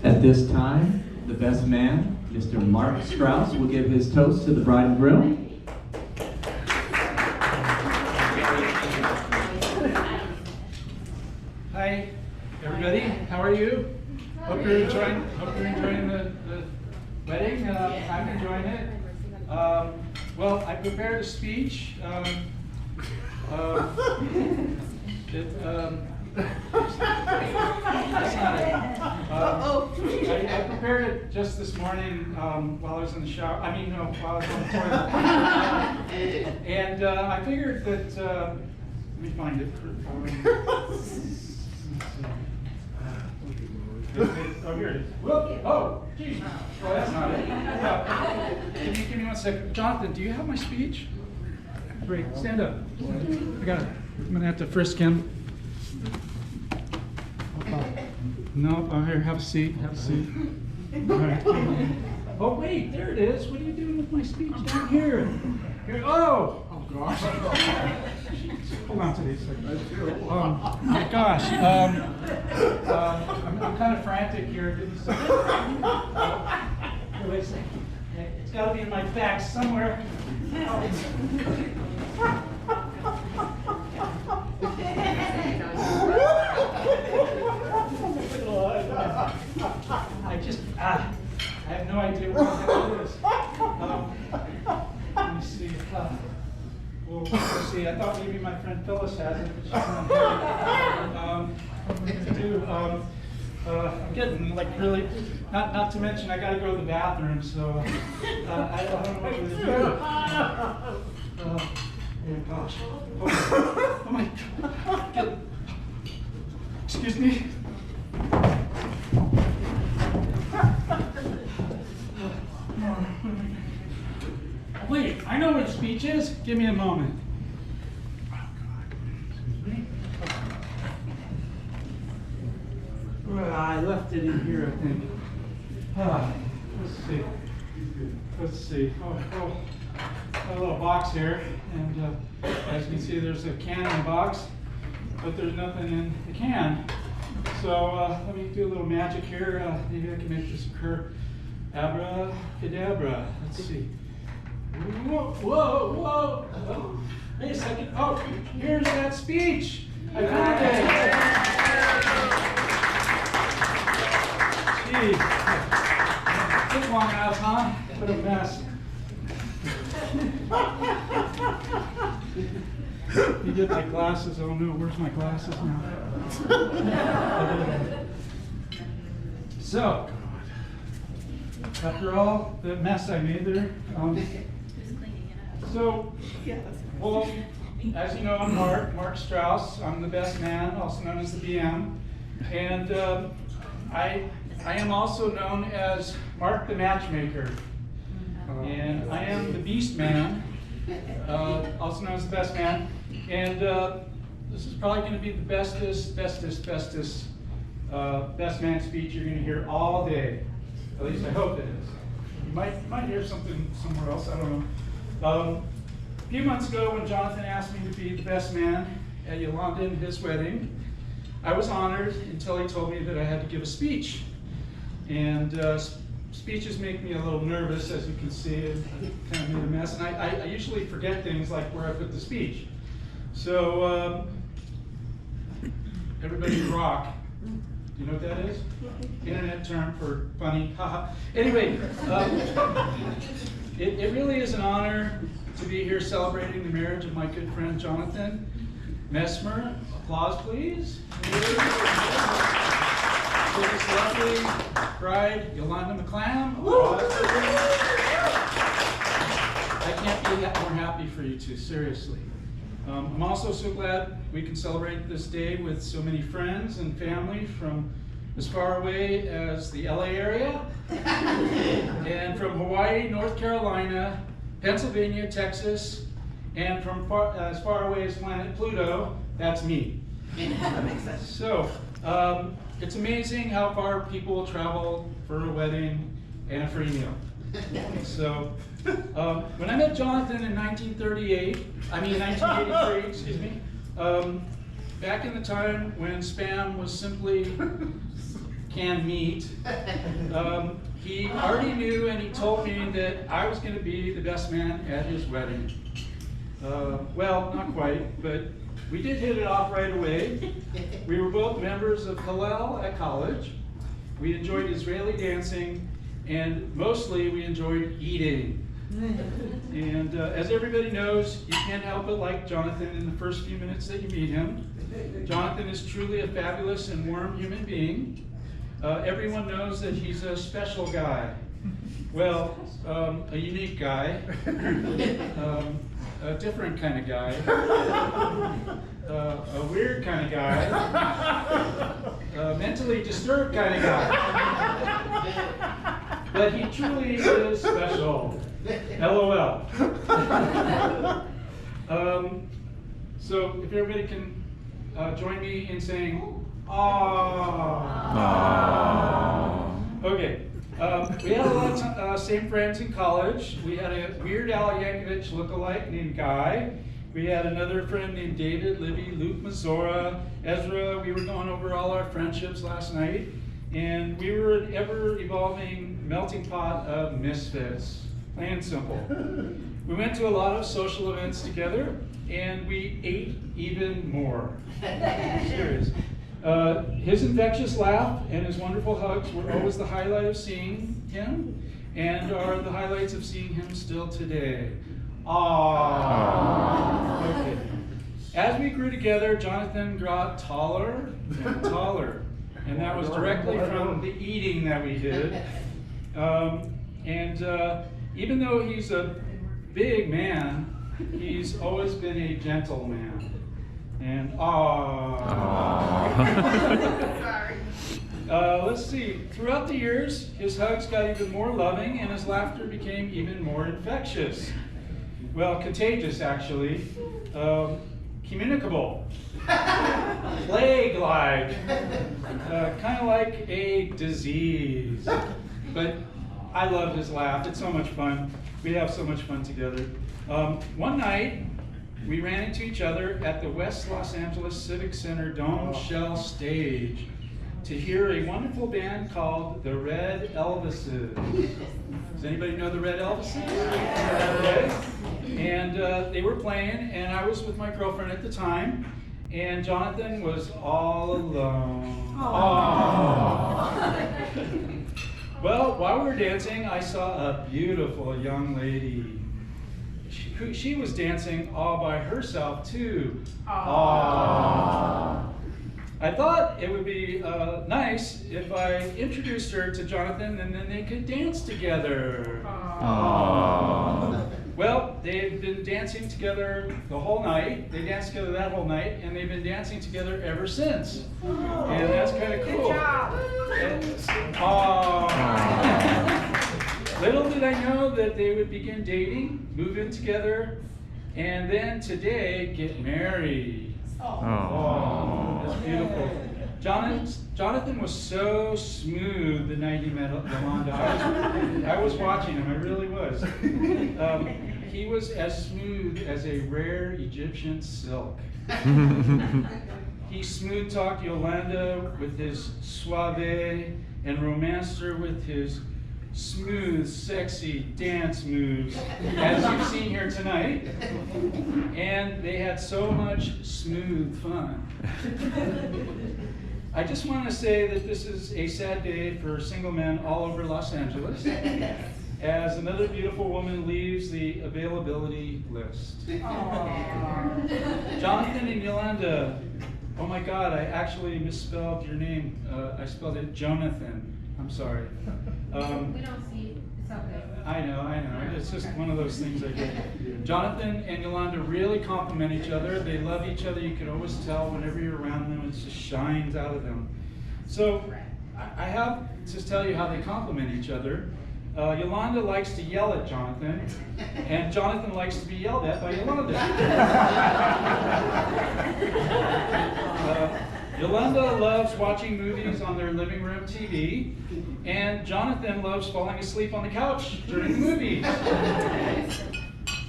At this time, the best man, Mr. Mark Strauss, will give his toast to the bride and groom. Hi, everybody. How are you? Hope you're enjoying the wedding. I'm enjoying it. Well, I prepared a speech. That's not it. I prepared it just this morning while I was in the shower. I mean, no, while I was on the toilet. And I figured that, let me find it. Oh, here it is. Whoop. Oh, geez. Well, that's not it. Can you give me 1 second? Jonathan, do you have my speech? Great. Stand up. I got it. I'm going to have to frisk him. No, oh, here, have a seat. Have a seat. All right. Oh, wait, there it is. What are you doing with my speech down here? Here. Oh! Oh, gosh. Hold on to these. Oh, my gosh. I'm kind of frantic here. Give me some. Wait a second. It's got to be in my bag somewhere. I have no idea what it is. Let me see. Well, let's see. I thought maybe my friend Phyllis has it, but she's not here. What am I going to do? I'm getting like really, not to mention I got to go to the bathroom, so I don't know what to do. Oh gosh. Oh my God. Excuse me. Wait, I know where the speech is. Give me a moment. Oh, God. Excuse me. Well, I left it in here, I think. Let's see. Let's see. Oh, got a little box here, and as you can see, there's a can in the box, but there's nothing in the can. So let me do a little magic here. Maybe I can make this occur. Abracadabra. Let's see. Whoa, whoa, whoa. Oh, wait a second. Oh, here's that speech. I found it. Jeez. Took long enough, huh? What a mess. You did my glasses. Oh no, where's my glasses now? So, after all the mess I made there, well, as you know, I'm Mark Strauss. I'm the best man, also known as the BM. And I am also known as Mark the Matchmaker. And I am the Beast Man, also known as the Best Man. And this is probably going to be the bestest Best Man speech you're going to hear all day. At least I hope it is. You might hear something somewhere else, I don't know. A few months ago when Jonathan asked me to be the best man at Yolanda in his wedding, I was honored until he told me that I had to give a speech. And speeches make me a little nervous, as you can see. It kind of made a mess. And I usually forget things like where I put the speech. So, everybody rock. Do you know what that is? Internet term for funny, haha. Anyway, it really is an honor to be here celebrating the marriage of my good friend Yolanathan. Mesmer, applause please. For this lovely bride, Yolanda McClamb. I can't be more happy for you two, seriously. I'm also so glad we can celebrate this day with so many friends and family from as far away as the LA area, and from Hawaii, North Carolina, Pennsylvania, Texas, and from as far away as planet Pluto. That's me. That makes sense. So, it's amazing how far people travel for a wedding and a free meal. So, when I met Jonathan in 1983, excuse me, back in the time when Spam was simply canned meat, he already knew and he told me that I was going to be the best man at his wedding. Well, not quite, but we did hit it off right away. We were both members of Hillel at college. We enjoyed Israeli dancing, and mostly we enjoyed eating. And as everybody knows, you can't help but like Jonathan in the first few minutes that you meet him. Jonathan is truly a fabulous and warm human being. Everyone knows that he's a special guy. Well, a unique guy, a different kind of guy, a weird kind of guy, a mentally disturbed kind of guy. But he truly is special. LOL. So if everybody can join me in saying, aww. Okay. We had a lot of same friends in college. We had a Weird Al Yankovic lookalike named Guy. We had another friend named David, Libby, Luke, Mazora, Ezra. We were going over all our friendships last night. And we were an ever-evolving melting pot of misfits. Plain and simple. We went to a lot of social events together, and we ate even more. Serious. His infectious laugh and his wonderful hugs were always the highlight of seeing him, and are the highlights of seeing him still today. Aww. Okay. As we grew together, Jonathan got taller and taller, and that was directly from the eating that we did. Even though he's a big man, he's always been a gentle man. And sorry. Let's see. Throughout the years, his hugs got even more loving, and his laughter became even more infectious. Well, contagious, actually. Communicable. Plague-like. Kind of like a disease. But I love his laugh. It's so much fun. We have so much fun together. One night, we ran into each other at the West Los Angeles Civic Center Dome Shell stage to hear a wonderful band called the Red Elvises. Does anybody know the Red Elvises? Okay. And they were playing, and I was with my girlfriend at the time, and Jonathan was all alone. Aww. Well, while we were dancing, I saw a beautiful young lady. She was dancing all by herself too. Aww. I thought it would be nice if I introduced her to Jonathan and then they could dance together. Aww. Well, they've been dancing together the whole night. They danced together that whole night, and they've been dancing together ever since. And that's kind of cool. Little did I know that they would begin dating, move in together, and then today get married. Oh, that's beautiful. Jonathan was so smooth the night he met Yolanda. I was watching him, I really was. He was as smooth as a rare Egyptian silk. He smooth talked Yolanda with his suave and romanced her with his smooth, sexy dance moves, as you've seen here tonight. And they had so much smooth fun. I just want to say that this is a sad day for single men all over Los Angeles, as another beautiful woman leaves the availability list. Jonathan and Yolanda, oh my God, I actually misspelled your name. I spelled it Jonathan. I'm sorry. We don't see, it's okay. I know. It's just one of those things I get. Jonathan and Yolanda really complement each other. They love each other. You can always tell whenever you're around them. It just shines out of them. So I have to tell you how they complement each other. Yolanda likes to yell at Jonathan, and Jonathan likes to be yelled at by Yolanda. Yolanda loves watching movies on their living room TV, and Jonathan loves falling asleep on the couch during the movies.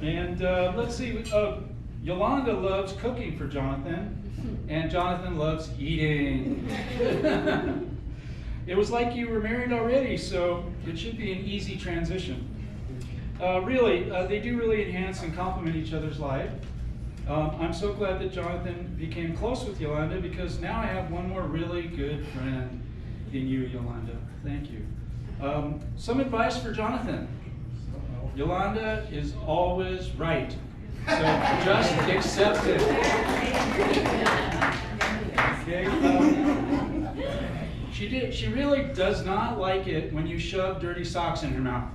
And let's see, Yolanda loves cooking for Jonathan, and Jonathan loves eating. It was like you were married already, so it should be an easy transition. They do really enhance and complement each other's life. I'm so glad that Jonathan became close with Yolanda, because now I have one more really good friend in you, Yolanda. Thank you. Some advice for Jonathan. Yolanda is always right, so just accept it. Okay? She really does not like it when you shove dirty socks in her mouth.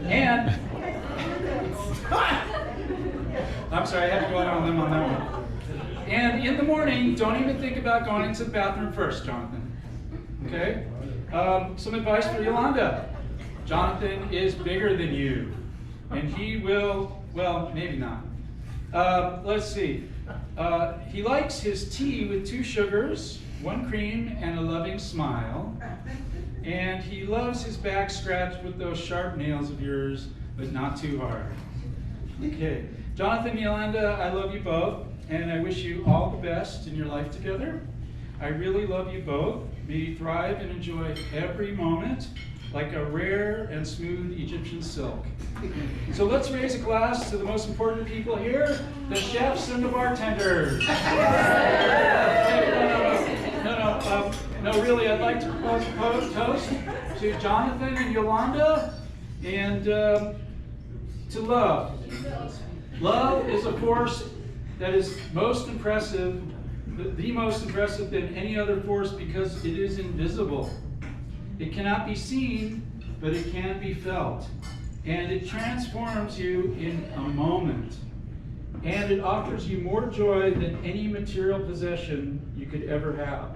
And I'm sorry, I had to go out on a limb on that one. And in the morning, don't even think about going into the bathroom first, Jonathan. Okay? Some advice for Yolanda. Jonathan is bigger than you, and he will, well, maybe not. Let's see. He likes his tea with 2 sugars, 1 cream, and a loving smile. And he loves his back scratched with those sharp nails of yours, but not too hard. Okay. Jonathan and Yolanda, I love you both, and I wish you all the best in your life together. I really love you both. May you thrive and enjoy every moment like a rare and smooth Egyptian silk. So let's raise a glass to the most important people here, the chefs and the bartenders. No, really, I'd like to propose a toast to Jonathan and Yolanda, and to love. Love is a force that is most impressive, the most impressive than any other force, because it is invisible. It cannot be seen, but it can be felt. And it transforms you in a moment. And it offers you more joy than any material possession you could ever have.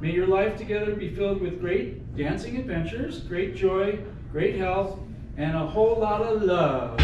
May your life together be filled with great dancing adventures, great joy, great health, and a whole lot of love.